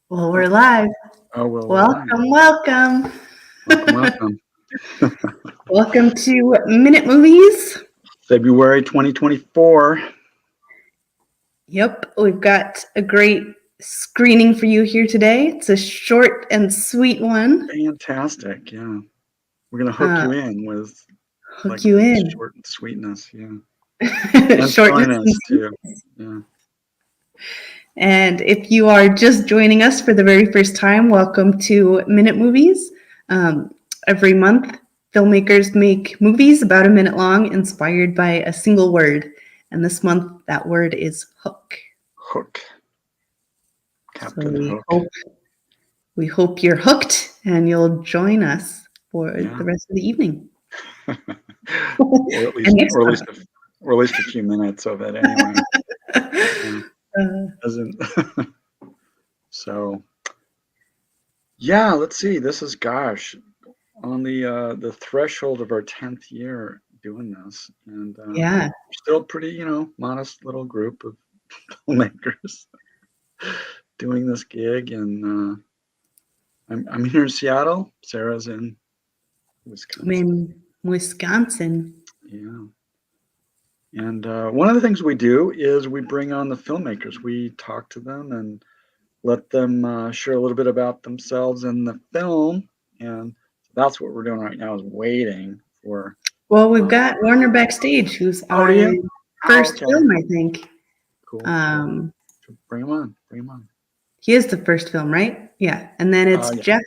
Well, we're live. Oh, well, we're live. Welcome, welcome. Welcome. Welcome to Minute Movies. February 2024. Yep, we've got a great screening for you here today. It's a short and sweet one. Fantastic. Yeah. We're going to hook you in with Hook you in. short and sweetness. Yeah. And Shortness funniness, too. Yeah. And if you are just joining us for the very first time, welcome to Minute Movies. Every month, filmmakers make movies about a minute long, inspired by a single word. And this month, that word is hook. Hook. Captain So Hook. we hope you're hooked and you'll join us for the rest of the evening. or at least a few minutes of it anyway. So yeah, let's see. This is on the threshold of our 10th year doing this, and we're still pretty modest little group of filmmakers doing this gig, and I'm here in Seattle. Sarah's in Wisconsin. I'm in Wisconsin. Yeah. And one of the things we do is we bring on the filmmakers. We talk to them and let them share a little bit about themselves and the film. And that's what we're doing right now, is waiting for. Well, we've got Warner backstage, who's our first film, I think. Cool. Bring him on. He is the first film, right? Yeah. And then it's Jeff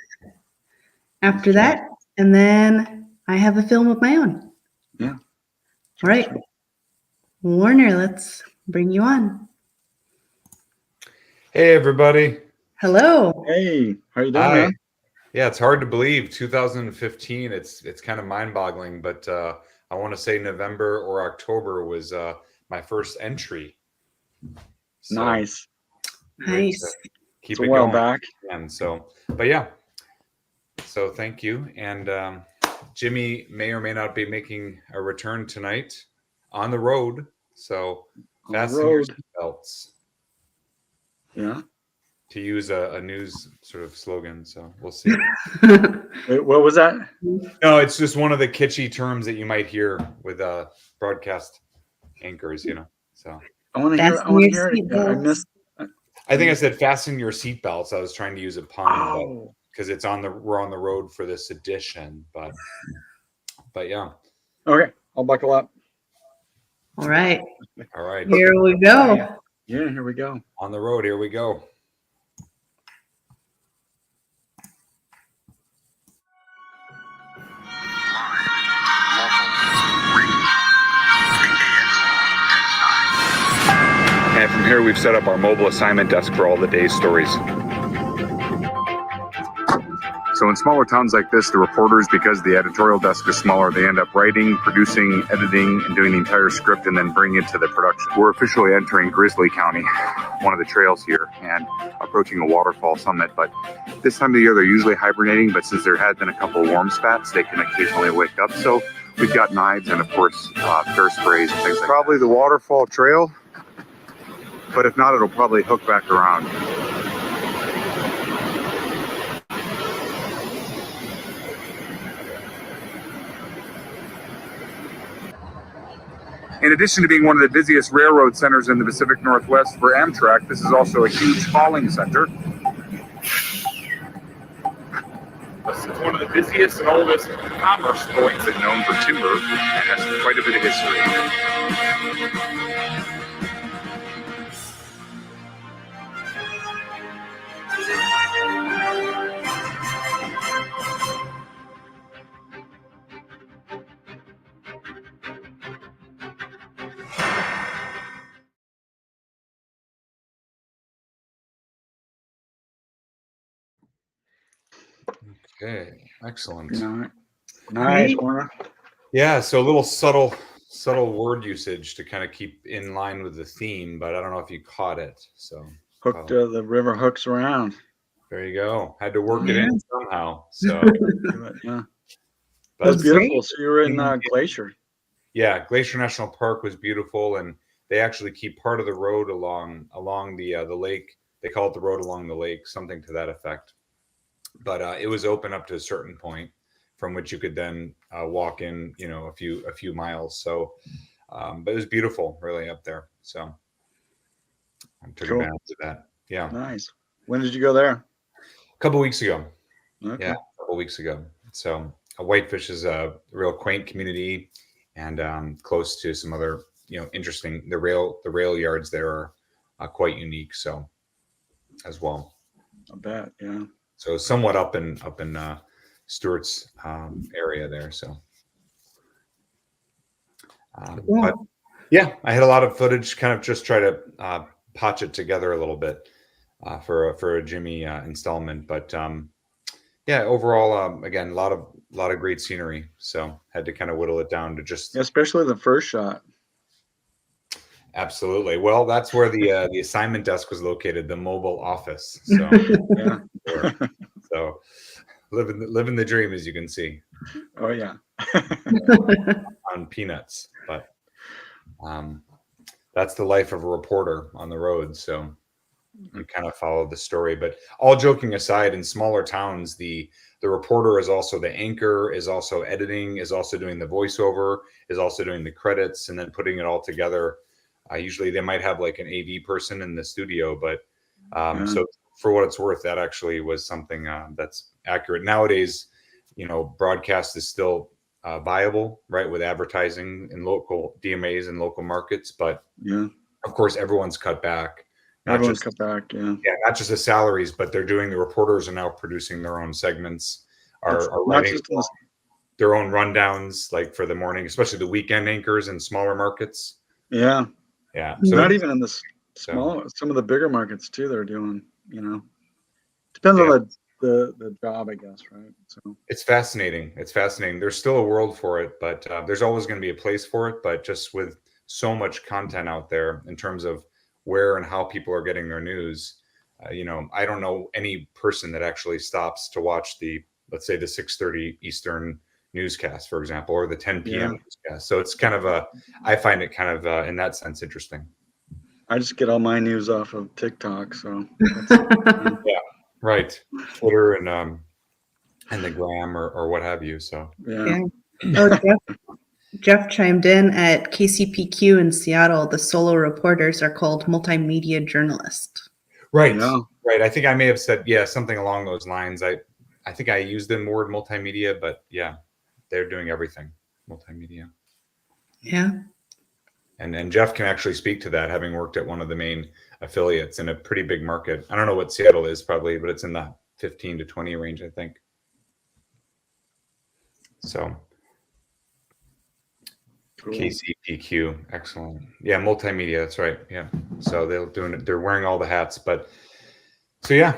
after that. And then I have a film of my own. Yeah. All right. Warner, let's bring you on. Hey, everybody. Hello. Hey, how you doing, man? Yeah, it's hard to believe. 2015, it's kind of mind-boggling, but I want to say November or October was my first entry. So nice. Keep it going back. And so, but yeah. So thank you. And Jimmy may or may not be making a return tonight on the road. So fasten your belts. Yeah. To use a news sort of slogan, so we'll see. Wait, what was that? No, it's just one of the kitschy terms that you might hear with broadcast anchors, So I want to hear it again. I think I said fasten your seatbelts. I was trying to use a pun, because we're on the road for this edition, but yeah. Okay, I'll buckle up. All right. Here we go. Yeah, here we go. On the road, here we go. And from here, we've set up our mobile assignment desk for all the day's stories. So in smaller towns like this, the reporters, because the editorial desk is smaller, they end up writing, producing, editing, and doing the entire script and then bringing it to the production. We're officially entering Grizzly County, one of the trails here, and approaching a waterfall summit. But this time of the year, they're usually hibernating, but since there had been a couple of warm spats, they can occasionally wake up. So we've got knives and, of course, bear sprays and things like that. Probably the waterfall trail, but if not, it'll probably hook back around. In addition to being one of the busiest railroad centers in the Pacific Northwest for Amtrak, this is also a huge hauling center. This is one of the busiest and oldest commerce points and known for timber, and has quite a bit of history. Okay, excellent. Nice, Warner. Yeah, so a little subtle word usage to kind of keep in line with the theme, but I don't know if you caught it. So the river hooks around. There you go. Had to work it in somehow. So yeah, that's beautiful. So you were in Glacier. Yeah, Glacier National Park was beautiful, and they actually keep part of the road along the lake They call it the road along the lake, something to that effect. But it was open up to a certain point from which you could then walk in, a few miles. So, but it was beautiful, really up there. So I took advantage of that. Yeah. Nice. When did you go there? A couple weeks ago. Okay. Yeah, a couple weeks ago. So Whitefish is a real quaint community, and close to some other, interesting. The rail yards there are quite unique. So as well. I bet. Yeah. So somewhat up in Stewart's area there. So, but yeah, I had a lot of footage. Kind of just try to patch it together a little bit for a Jimmy installment. But yeah, overall, again, a lot of great scenery. So had to kind of whittle it down to just, especially the first shot. Absolutely. Well, that's where the assignment desk was located, the mobile office. So yeah. So living the dream, as you can see. Oh yeah. On peanuts, but that's the life of a reporter on the road. So you kind of follow the story. But all joking aside, in smaller towns, the reporter is also the anchor, is also editing, is also doing the voiceover, is also doing the credits, and then putting it all together. Usually they might have like an AV person in the studio, but so for what it's worth, that actually was something that's accurate. Nowadays, broadcast is still viable, right, with advertising in local DMAs and local markets. But yeah, of course, everyone's cut back. Everyone's cut back, yeah. Yeah, not just the salaries, but they're doing, the reporters are now producing their own segments, are writing their own rundowns, like for the morning, especially the weekend anchors in smaller markets. Yeah. Yeah. So not even in the small, some of the bigger markets too, they're doing, depends on the job, I guess, right? So it's fascinating. It's fascinating. There's still a world for it, but there's always going to be a place for it. But just with so much content out there in terms of where and how people are getting their news, I don't know any person that actually stops to watch let's say the 6:30 Eastern newscast, for example, or the 10 p.m. newscast. So it's kind of I find it kind of in that sense interesting. I just get all my news off of TikTok, so yeah, right, Twitter and the gram or what have you. So yeah. Oh, Jeff chimed in at KCPQ in Seattle. The solo reporters are called multimedia journalists. Right, right. I think I may have said something along those lines. I think I used the word multimedia, but yeah. They're doing everything multimedia. Yeah. And Jeff can actually speak to that, having worked at one of the main affiliates in a pretty big market. I don't know what Seattle is probably, but it's in the 15 to 20 range, I think. So cool. KCPQ, excellent. Yeah, multimedia, that's right. Yeah. So they're wearing all the hats, but so yeah.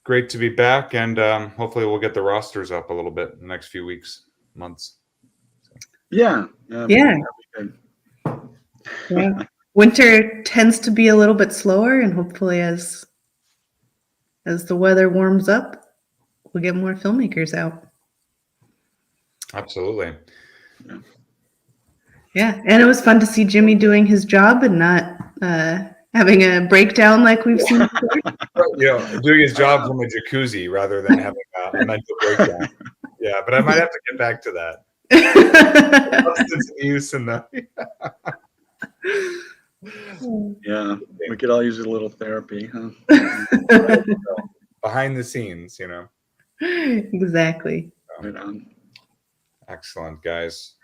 Great to be back, and hopefully we'll get the rosters up a little bit in the next few weeks, months. So. Yeah. Winter tends to be a little bit slower, and hopefully as the weather warms up, we'll get more filmmakers out. Absolutely. Yeah, and it was fun to see Jimmy doing his job and not having a breakdown like we've seen before. Doing his job from a jacuzzi rather than having a mental breakdown. Yeah, but I might have to get back to that. Substance abuse and yeah, we could all use a little therapy, huh? Behind the scenes, Exactly. So, excellent, guys.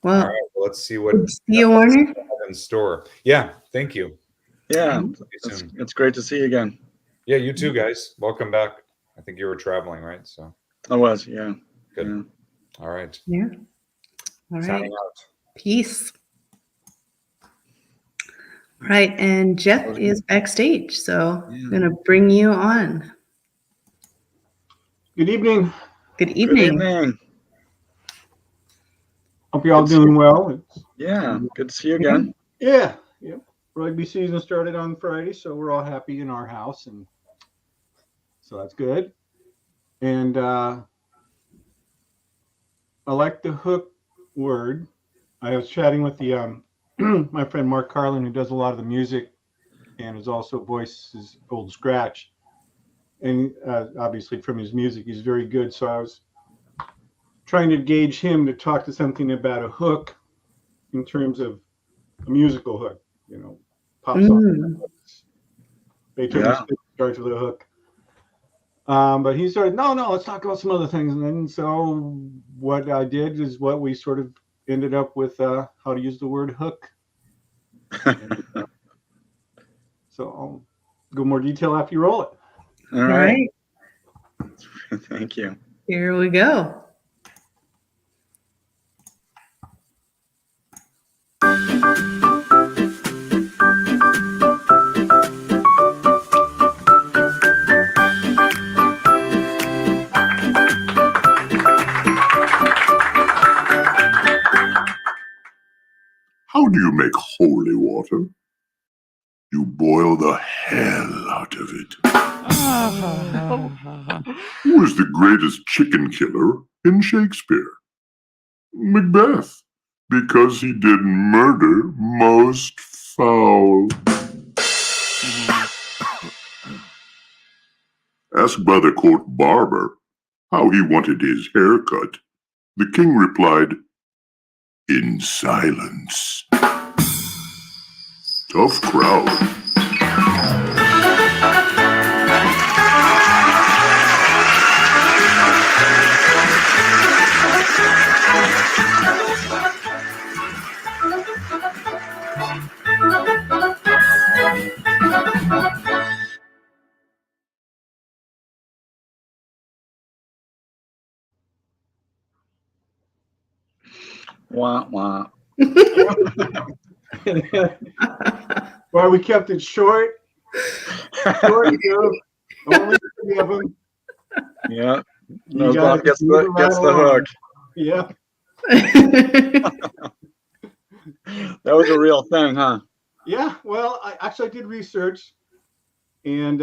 Well, all right, let's see what Warner in store. Yeah, thank you. Yeah, it's great to see you again. Yeah, you too, guys. Welcome back. I think you were traveling, right? So I was, yeah. Good. Yeah. All right. Yeah. All right. Signing out. Peace. All right, and Jeff is backstage, so I'm gonna bring you on. Good evening. Good evening. Good evening. Hope you're all doing well. Yeah, good to see you again. Yeah. Rugby season started on Friday, so we're all happy in our house, and so that's good. And I like the hook word. I was chatting with the my friend Mark Carlin, who does a lot of the music and has also voiced his old Scratch. And obviously from his music, he's very good. So I was trying to gauge him to talk to something about a hook in terms of a musical hook, pop song. Beethoven's starts with a hook. But he started, no, let's talk about some other things. And then so what I did is what we sort of ended up with, how to use the word hook. And, so I'll go more detail after you roll it. All right. Thank you. Here we go. How do you make holy water? You boil the hell out of it. Who is the greatest chicken killer in Shakespeare? Macbeth, because he did murder most foul. Asked by the court barber how he wanted his hair cut, the king replied, in silence. Tough crowd. Wah, wah. Well, we kept it short. Only 3 of them. Yeah. Nose Bob gets the hook. Yeah. That was a real thing, huh? Yeah. Well, I did research, and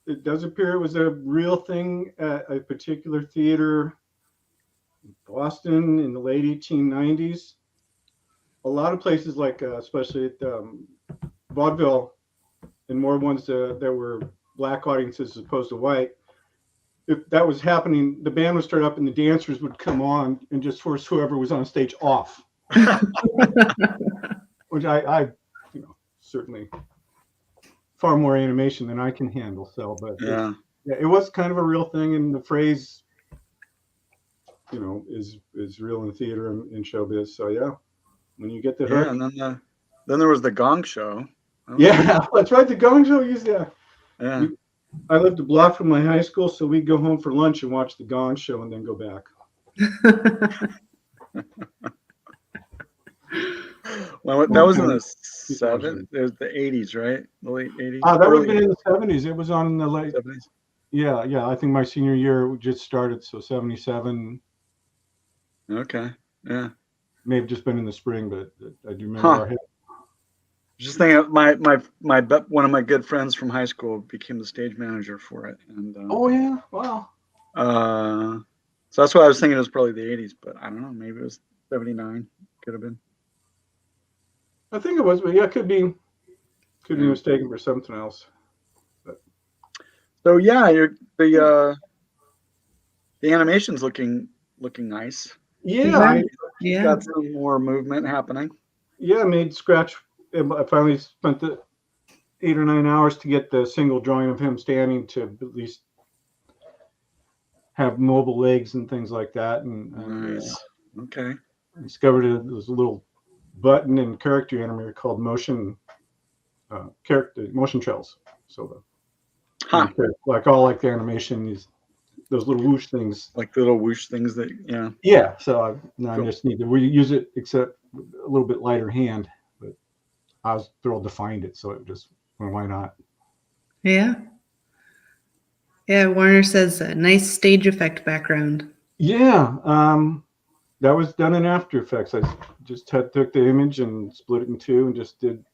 it does appear it was a real thing at a particular theater in Boston in the late 1890s. A lot of places, like especially at vaudeville and more ones that were black audiences as opposed to white, if that was happening, the band would start up and the dancers would come on and just force whoever was on stage off. Which I certainly far more animation than I can handle. So, but yeah, it was kind of a real thing, and the phrase, is real in theater and in showbiz. So yeah, when you get the hook. Yeah, and then there was the Gong Show. Yeah, that's right. The Gong Show used that. Yeah. I lived a block from my high school, so we'd go home for lunch and watch the Gong Show and then go back. Well, that was in the 70s. It was the 80s, right? The late 80s. That would have been in the 70s. It was on in the late 70s. Yeah. I think my senior year just started, so 77. Okay. Yeah. May have just been in the spring, but I do remember. Just thinking, my one of my good friends from high school became the stage manager for it, and oh yeah, wow. So that's why I was thinking it was probably the 80s, but I don't know. Maybe it was 79. Could have been. I think it was, but yeah, could be mistaken for something else. But. So yeah, the animation's looking nice. Yeah, got some more movement happening. Yeah, I made Scratch. I finally spent the 8 or 9 hours to get the single drawing of him standing to at least have mobile legs and things like that. And nice. Okay. I discovered there's a little button in character animator called motion trails. So like the animation, those little whoosh things. Like the little whoosh things that Yeah. So I just need to reuse it, except a little bit lighter hand. But I was thrilled to find it, so it just why not? Yeah. Yeah, Warner says a nice stage effect background. Yeah, that was done in After Effects. I just took the image and split it in two and just did.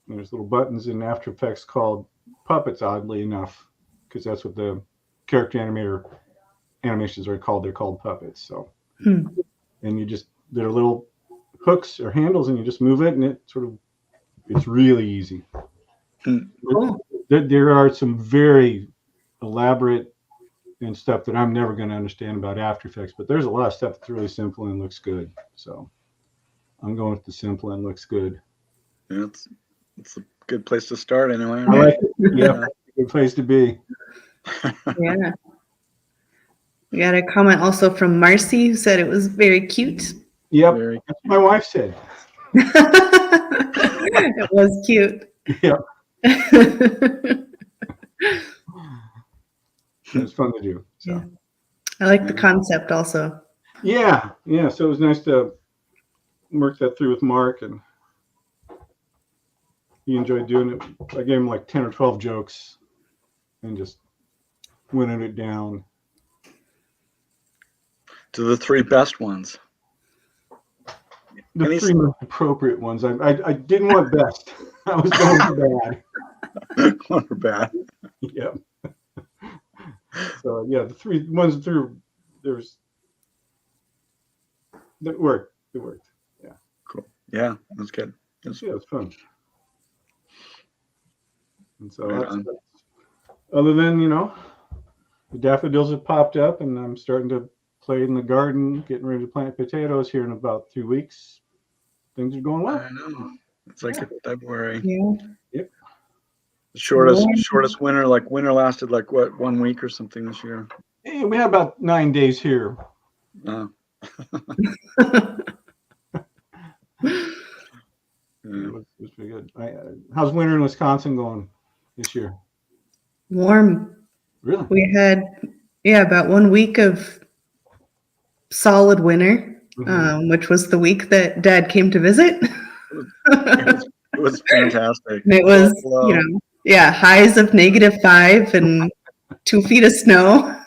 There's little buttons in After Effects called puppets, oddly enough, because that's what the character animator animations are called. They're called puppets. So, and they're little hooks or handles, and you just move it, and it sort of It's really easy. Cool. There are some very elaborate and stuff that I'm never going to understand about After Effects, but there's a lot of stuff that's really simple and looks good. So I'm going with the simple and looks good. Yeah, it's a good place to start anyway. I Right? like it. Yeah, good place to be. Yeah. We got a comment also from Marcy who said it was very cute. Yep, Very that's what my wife said. It was cute. Yeah, it's fun to do. So. Yeah. I like the concept also. Yeah. So it was nice to work that through with Mark, and he enjoyed doing it. I gave him like 10 or 12 jokes and just winning it down. To the 3 best ones. The 3 most appropriate ones. I didn't want best. I was going for bad. Going for bad. Yeah. So yeah, the 3 ones through there's that worked. It worked. Yeah. Cool. Yeah, that's good. Yeah, it was fun. And so Right that's on. other than, the daffodils have popped up, and I'm starting to play in the garden, getting ready to plant potatoes here in about 2 weeks. Things are going well. I know. It's like February. Yeah. Yep. The shortest winter, like winter lasted like what, 1 week or something this year? Hey, we had about 9 days here. Yeah. It was pretty good. How's winter in Wisconsin going this year? Warm. Really? We had, about 1 week of solid winter, which was the week that Dad came to visit. It was fantastic. And it was, highs of -5 and 2 feet of snow.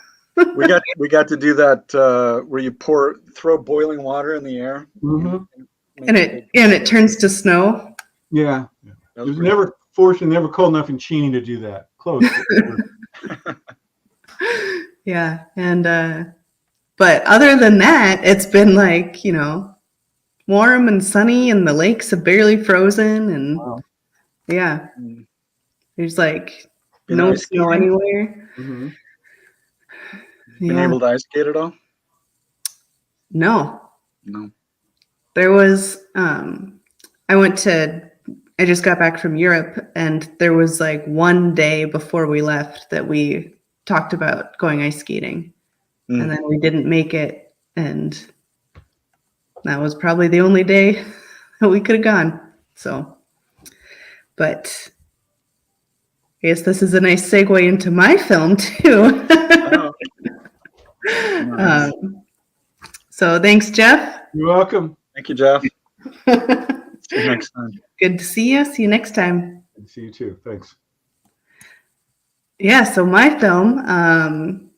we got to do that where you throw boiling water in the air, and it turns to snow. Yeah, it was never cold enough in Cheney to do that. Close. Yeah, and but other than that, it's been like warm and sunny, and the lakes have barely frozen, and yeah, there's like no snow anywhere. Mm-hmm. Been able to ice skate at all? No. No. There was I just got back from Europe, and there was like one day before we left that we talked about going ice skating, and then we didn't make it, and that was probably the only day that we could have gone. So, but I guess this is a nice segue into my film too. Nice. So thanks, Jeff. You're welcome. Thank you, Jeff. See you next time. Good to see you. See you next time. Good to see you too. Thanks. Yeah, so my film,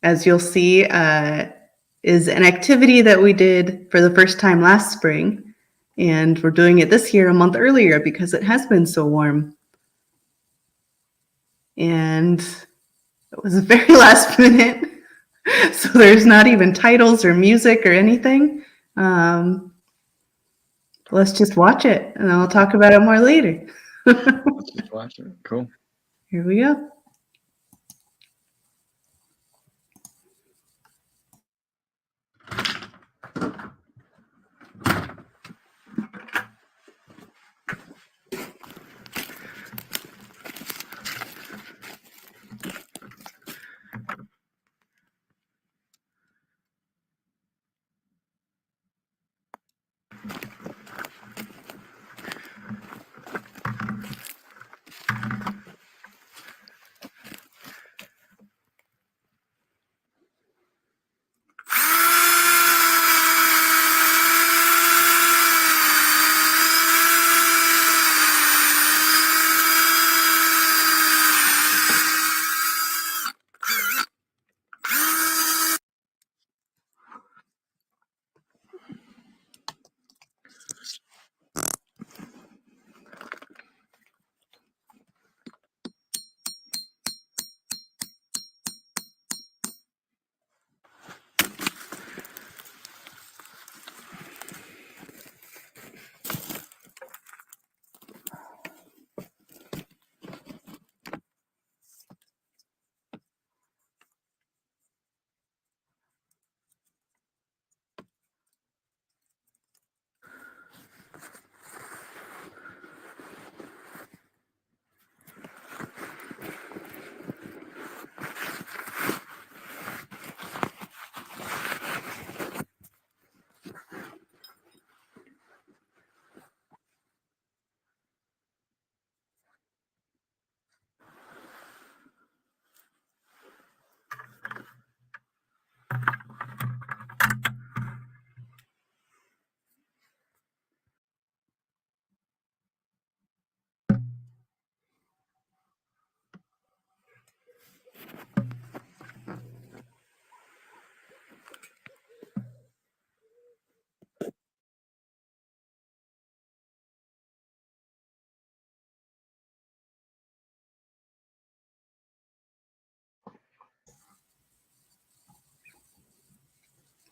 as you'll see, is an activity that we did for the first time last spring, and we're doing it this year a month earlier because it has been so warm. And it was very last minute, so there's not even titles or music or anything. Let's just watch it, and I'll talk about it more later. Let's just watch it. Cool. Here we go.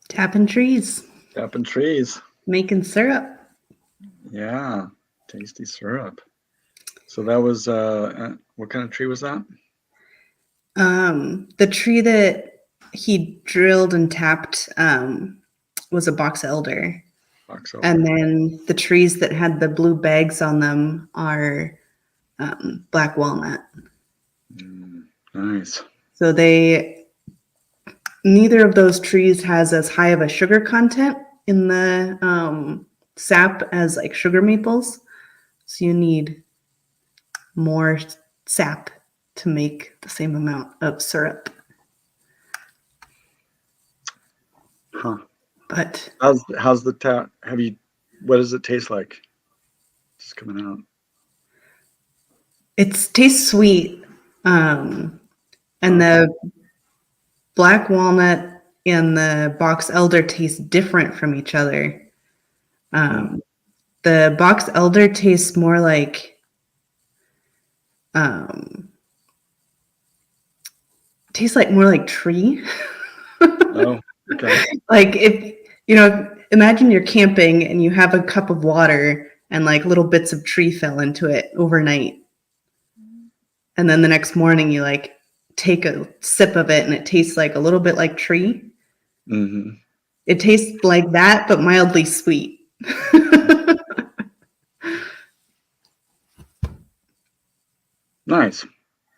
Tapping trees. Tapping trees. Making syrup. Yeah, tasty syrup. So that was what kind of tree was that? The tree that he drilled and tapped was a box elder. Box elder. And then the trees that had the blue bags on them are black walnut. Nice. So neither of those trees has as high of a sugar content in the sap as like sugar maples. So you need more sap to make the same amount of syrup. Huh. But how's the tap? What does it taste like? Just coming out. it tastes sweet. And the black walnut and the box elder taste different from each other. The box elder tastes more like tree. Oh, okay. Like if imagine you're camping and you have a cup of water and like little bits of tree fell into it overnight. And then the next morning you like take a sip of it and it tastes like a little bit like tree. Mm-hmm. It tastes like that, but mildly sweet. Nice.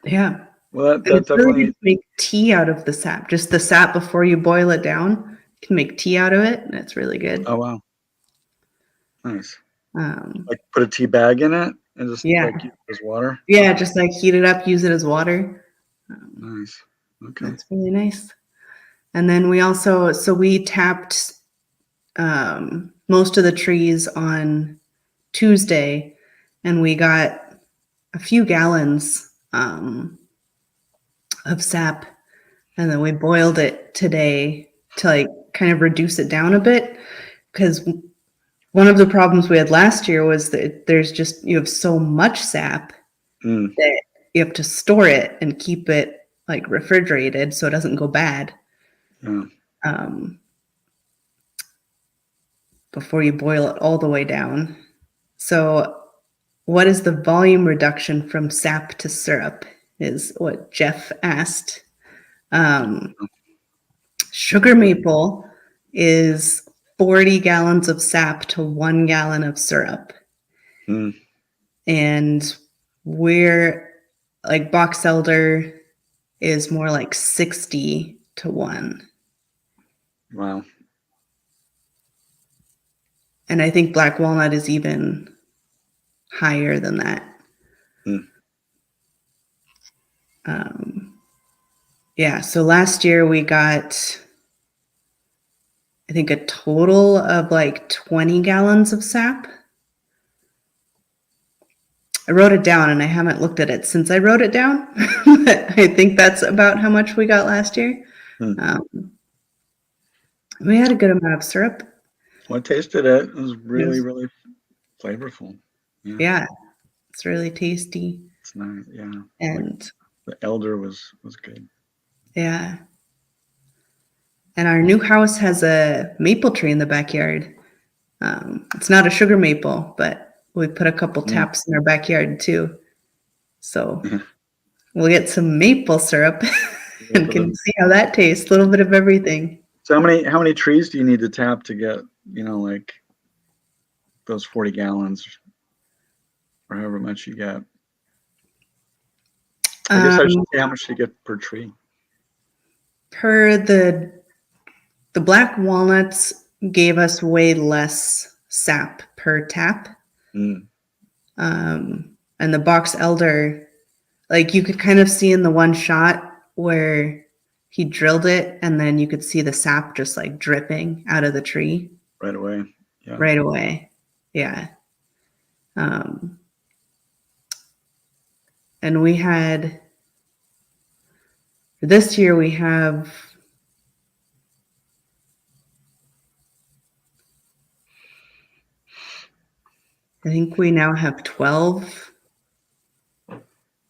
Yeah. Well, that It's definitely really good to make tea out of the sap. Just the sap before you boil it down. You can make tea out of it, and it's really good. Oh wow. Nice. Like put a tea bag in it and just like use it as water. Yeah, just like heat it up, use it as water. Nice. Okay. That's really nice. And then we tapped most of the trees on Tuesday, and we got a few gallons of sap, and then we boiled it today to like kind of reduce it down a bit, because one of the problems we had last year was that you have so much sap that you have to store it and keep it like refrigerated so it doesn't go bad. Yeah. Before you boil it all the way down. So what is the volume reduction from sap to syrup is what Jeff asked. Sugar maple is 40 gallons of sap to 1 gallon of syrup. And we're like box elder is more like 60 to 1. Wow. And I think black walnut is even higher than that. Yeah, so last year we got, I think, a total of like 20 gallons of sap. I wrote it down and I haven't looked at it since I wrote it down. But I think that's about how much we got last year. We had a good amount of syrup. Well, I tasted it. It was really, really flavorful. Yeah, it's really tasty. It's nice. Yeah. And like the elder was good. Yeah. And our new house has a maple tree in the backyard. It's not a sugar maple, but we put a couple taps in our backyard too. So we'll get some maple syrup and can see how that tastes. A little bit of everything. So how many trees do you need to tap to get, like those 40 gallons or however much you get? I guess I should say how much you get per tree. Per the black walnuts gave us way less sap per tap. And the box elder, like you could kind of see in the one shot where he drilled it and then you could see the sap just like dripping out of the tree. Right away. Yeah. Right away. Yeah. And we had, this year we have, I think we now have 12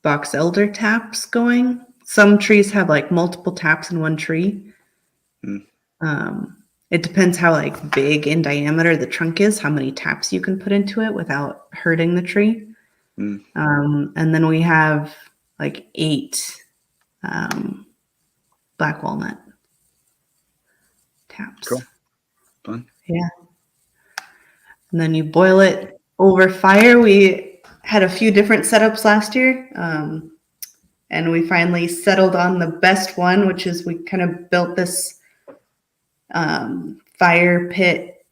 box elder taps going. Some trees have like multiple taps in one tree. it depends how like big in diameter the trunk is, how many taps you can put into it without hurting the tree. Mm. And then we have like 8 black walnut taps. Cool. Fun. Yeah. And then you boil it over fire. We had a few different setups last year. And we finally settled on the best one, which is we kind of built this fire pit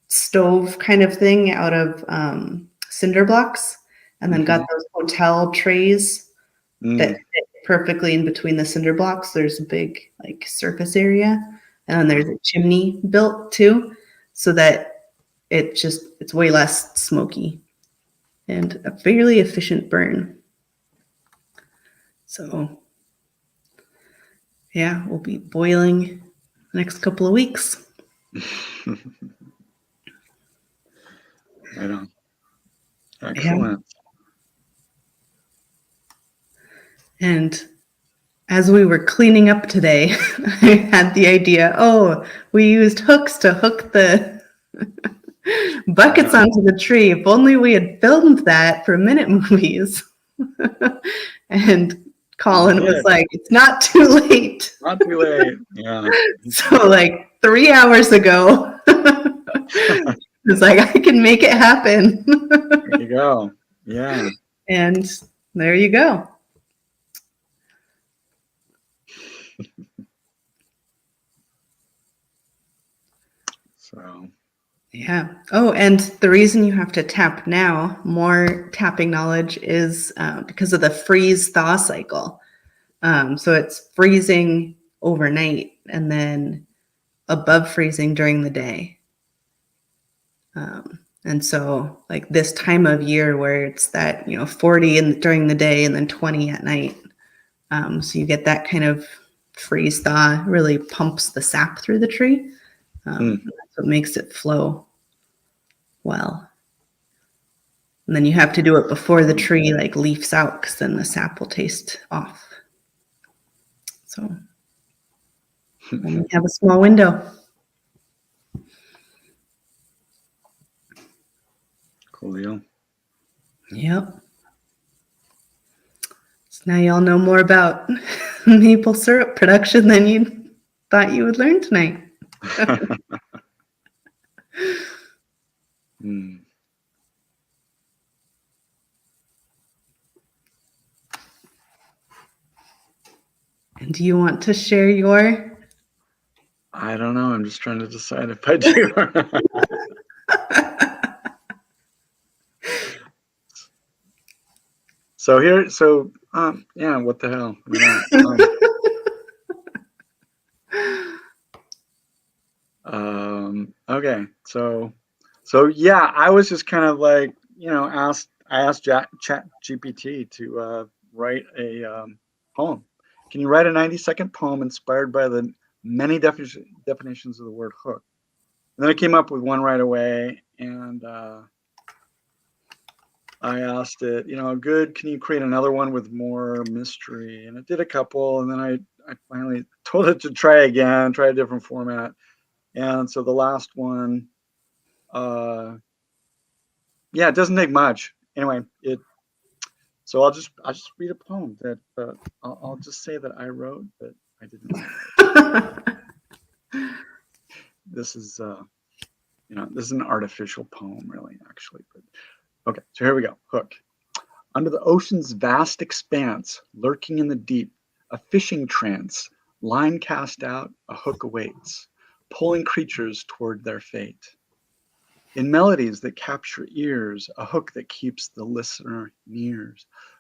stove kind of thing out of cinder blocks, and then got those hotel trays that fit perfectly in between the cinder blocks. There's a big like surface area, and then there's a chimney built too, so that it's way less smoky and a fairly efficient burn. So yeah, we'll be boiling the next couple of weeks. Right on. Excellent. Yeah. And as we were cleaning up today, I had the idea, we used hooks to hook the buckets onto the tree. If only we had filmed that for Minute Movies. And Colin was like, it's not too late. Not too late. Yeah. So like 3 hours ago, it's like, I can make it happen. There you go. Yeah. And there you go. So. Yeah. Oh, and the reason you have to tap now, more tapping knowledge, is because of the freeze-thaw cycle. So it's freezing overnight and then above freezing during the day. And so like this time of year where it's that, 40 during the day and then 20 at night. So you get that kind of freeze thaw, really pumps the sap through the tree. That's what makes it flow well. And then you have to do it before the tree like leaves out, because then the sap will taste off. So we have a small window. Cool deal. Yep. So now y'all know more about maple syrup production than you thought you would learn tonight. And do you want to share your? I don't know. I'm just trying to decide if I do. Yeah, what the hell? Okay, so yeah, I was just kind of like, I asked ChatGPT to write a poem. Can you write a 90-second poem inspired by the many definitions of the word hook? And then I came up with one right away, and I asked it, good, can you create another one with more mystery? And it did a couple, and then I finally told it to try again, try a different format. And so the last one, it doesn't take much. Anyway, so I'll just read a poem that I'll just say that I wrote, but I didn't. This is this is an artificial poem, really, actually. But okay, so here we go. Hook. Under the ocean's vast expanse, lurking in the deep, a fishing trance, line cast out, a hook awaits, pulling creatures toward their fate. In melodies that capture ears, a hook that keeps the listener near,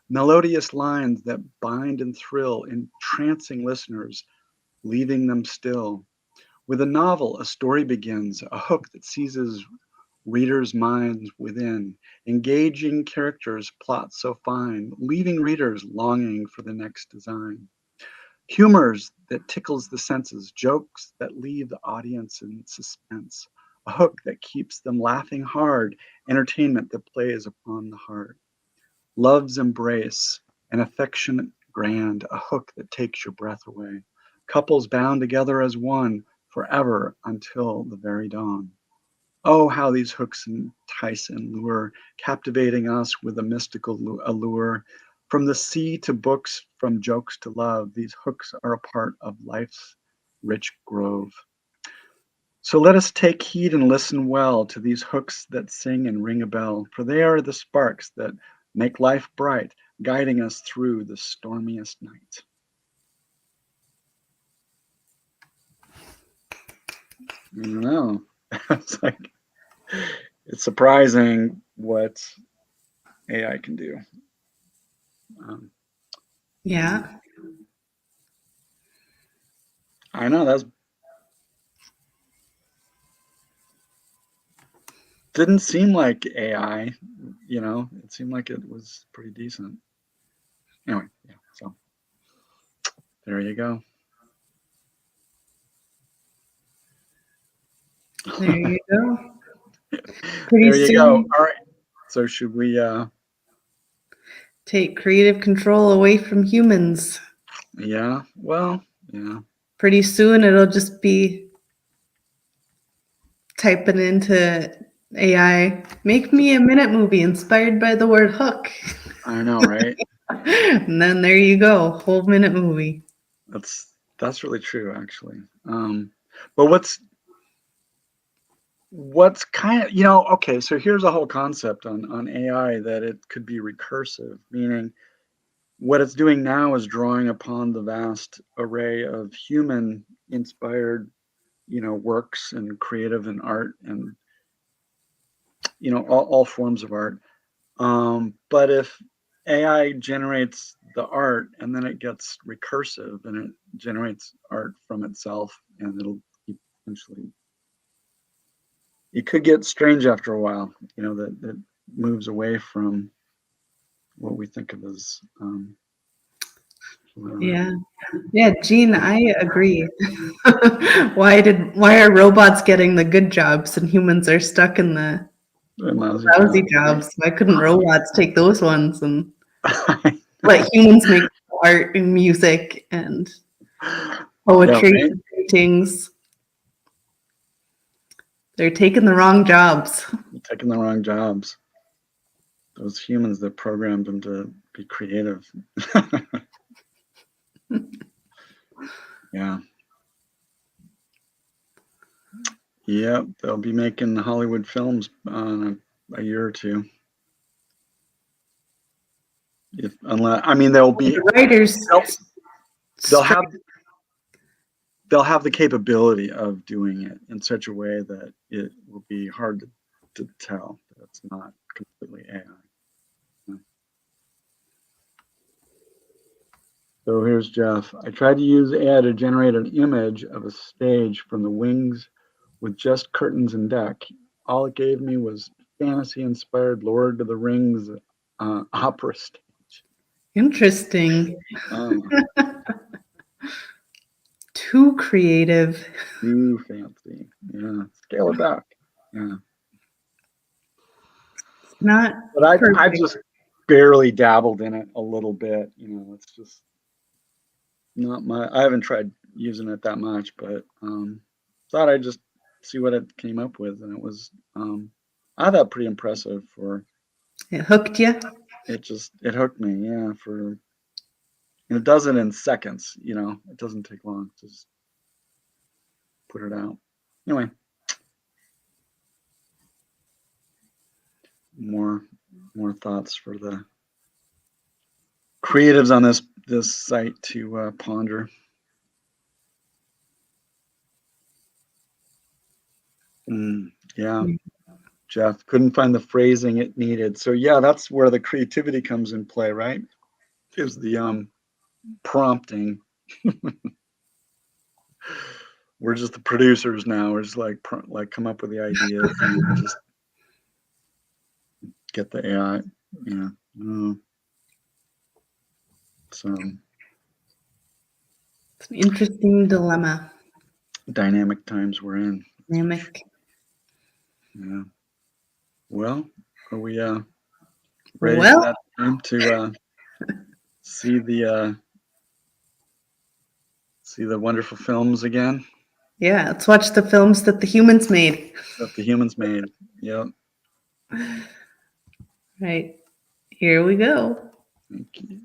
melodious lines that bind and thrill entrancing listeners, leaving them still. With a novel, a story begins, a hook that seizes readers' minds within, engaging characters, plots so fine, leaving readers longing for the next design. Humors that tickles the senses, jokes that leave the audience in suspense, a hook that keeps them laughing hard, entertainment that plays upon the heart. Love's embrace, an affectionate grand, a hook that takes your breath away. Couples bound together as one, forever until the very dawn. Oh, how these hooks entice and lure, captivating us with a mystical allure. From the sea to books, from jokes to love, these hooks are a part of life's rich grove. So let us take heed and listen well to these hooks that sing and ring a bell, for they are the sparks that make life bright, guiding us through the stormiest night. I don't know. It's like, it's surprising what AI can do. Yeah. I know that's didn't seem like AI, you know, it seemed like it was pretty decent. Anyway, yeah, so there you go. There you go. Pretty There you soon, go. All right. So should we take creative control away from humans? yeah, well, yeah. Pretty soon it'll just be typing into AI, make me a minute movie inspired by the word hook. I know, right? And then there you go, whole minute movie. That's really true, actually. But what's kind of, you know, okay, so here's a whole concept on AI that it could be recursive, meaning what it's doing now is drawing upon the vast array of human inspired, you know, works and creative and art and, you know, all forms of art. But if AI generates the art and then it gets recursive and it generates art from itself, and it'll eventually, it could get strange after a while, you know, that it moves away from what we think of as Yeah. Yeah, Gene, I agree. Why are robots getting the good jobs and humans are stuck in the lousy jobs? Why couldn't robots take those ones and let humans make art and music and poetry yeah, right? and paintings? They're taking the wrong jobs. You're taking the wrong jobs. Those humans that programmed them to be creative. Yeah. Yep, they'll be making Hollywood films in a year or two. Unless, I mean, they'll be The writers they'll have the capability of doing it in such a way that it will be hard to tell that it's not completely AI. So here's Jeff. I tried to use AI to generate an image of a stage from the wings with just curtains and deck. All it gave me was fantasy-inspired Lord of the Rings opera stage. Interesting. Oh, Too creative. too fancy. Yeah, scale it back. Yeah. Not But I perfect. just barely dabbled in it a little bit. You know, it's just not my. I haven't tried using it that much, but thought I'd just see what it came up with, and it was I thought pretty impressive for. It hooked you. It hooked me, yeah. And it does it in seconds. You know, it doesn't take long to just put it out. Anyway, more thoughts for the creatives on this site to ponder. Yeah, Jeff couldn't find the phrasing it needed. So yeah, that's where the creativity comes in play, right? Is the prompting. We're just the producers now. We're just like come up with the ideas and just get the AI. Yeah. So It's an interesting dilemma. dynamic times we're in. Dynamic. Yeah. Well, are we ready for that time to see the wonderful films again? Yeah, let's watch the films that the humans made. That the humans made. Yep. Right. Here we go. Thank you.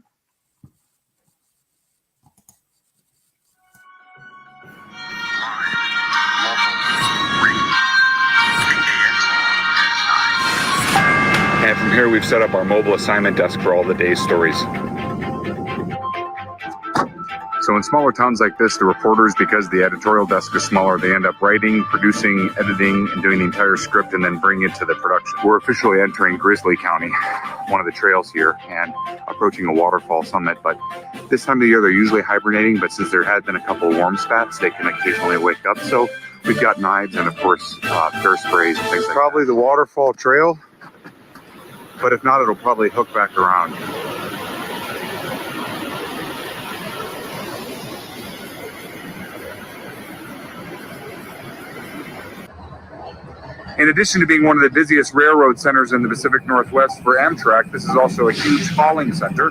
And from here, we've set up our mobile assignment desk for all the day's stories. So in smaller towns like this, the reporters, because the editorial desk is smaller, they end up writing, producing, editing, and doing the entire script and then bring it to the production. We're officially entering Grizzly County, one of the trails here, and approaching a waterfall summit. But this time of the year, they're usually hibernating, but since there had been a couple of warm spats, they can occasionally wake up. So we've got knives and, of course, bear sprays and things like that. Probably the waterfall trail, but if not, it'll probably hook back around. In addition to being one of the busiest railroad centers in the Pacific Northwest for Amtrak, this is also a huge hauling center.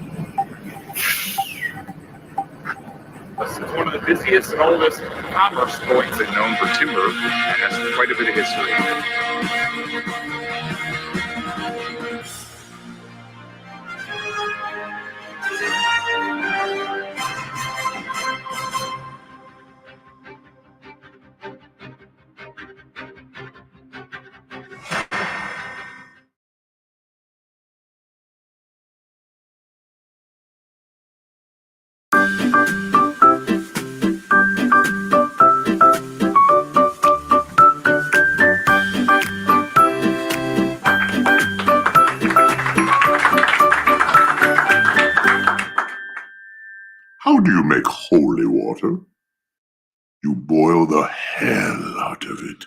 This is one of the busiest and oldest commerce points and known for timber, and has quite a bit of history. How do you make holy water? You boil the hell out of it.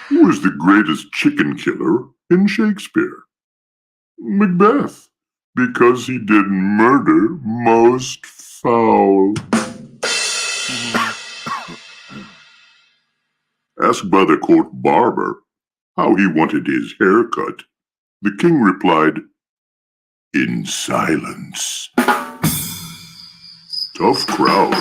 Who is the greatest chicken killer in Shakespeare? Macbeth, because he did murder most foul. Asked by the court barber how he wanted his hair cut, the king replied, in silence. Tough crowd.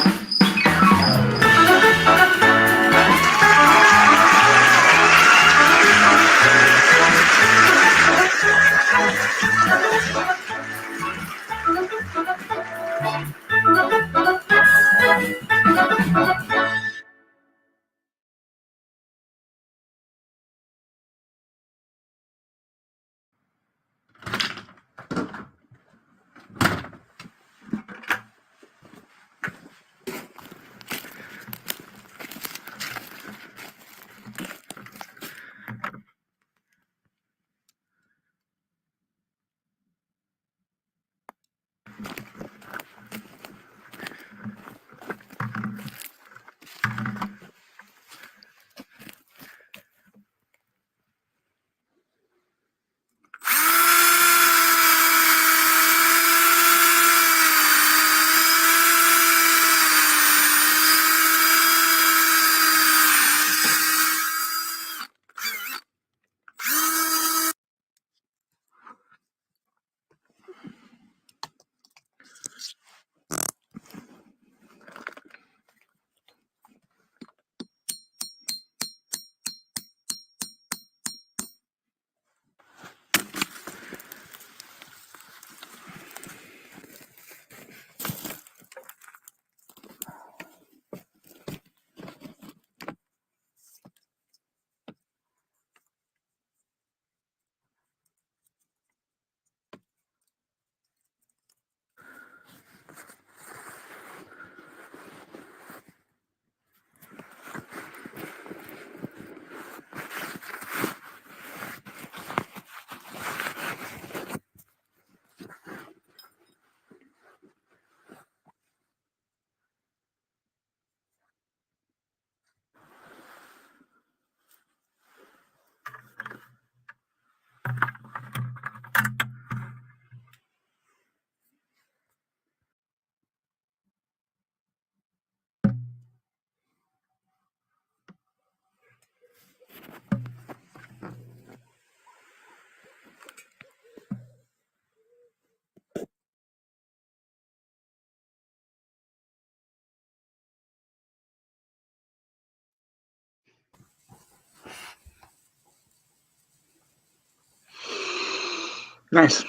Nice.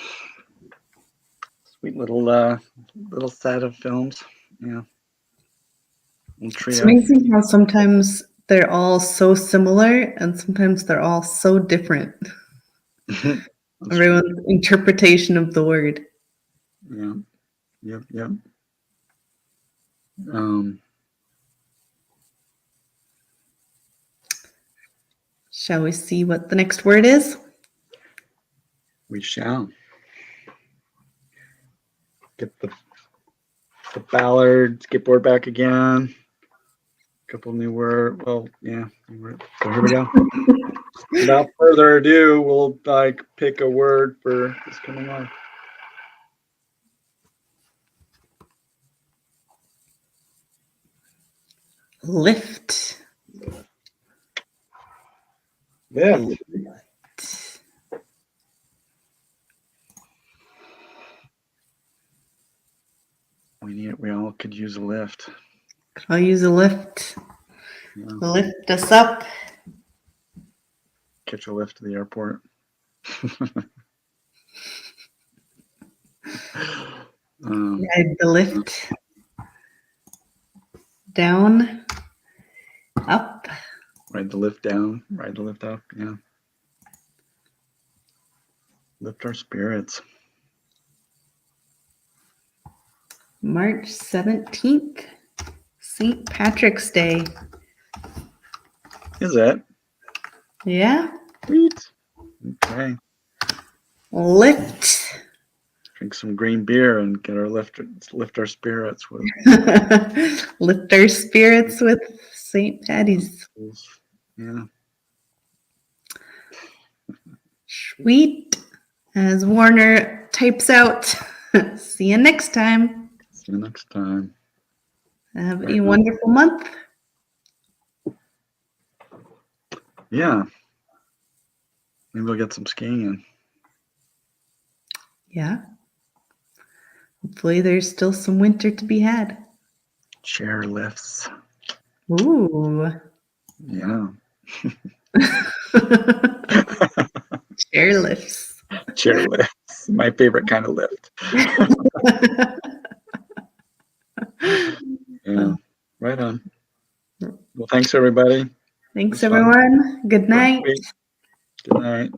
Sweet little set of films. Yeah. Little It's trio. amazing how sometimes they're all so similar and sometimes they're all so different. Everyone's interpretation of the word. Yeah. Yep. Shall we see what the next word is? We shall. Get the Ballard skateboard back again. Couple new words. Well, yeah. So here we go. Without further ado, we'll pick a word for this coming month. Lift. Lift. We all could use a lift. I'll use a lift. Yeah. Lift us up. Catch a lift to the airport. Ride the lift. Down. Up. Ride the lift down. Ride the lift up. Yeah. Lift our spirits. March 17th. St. Patrick's Day. Is it? Yeah. Sweet. Okay. Lift. Drink some green beer and get our lift our spirits with. Lift our spirits with St. Patty's. Yeah. Sweet. As Warner types out. See you next time. See you next time. Have a wonderful month. Yeah. Maybe we'll get some skiing in. Yeah. Hopefully there's still some winter to be had. Chair lifts. Ooh. Yeah. Chair lifts. Chair lifts. My favorite kind of lift. Yeah. Right on. Well, thanks everybody. Thanks everyone. Good night. Good night.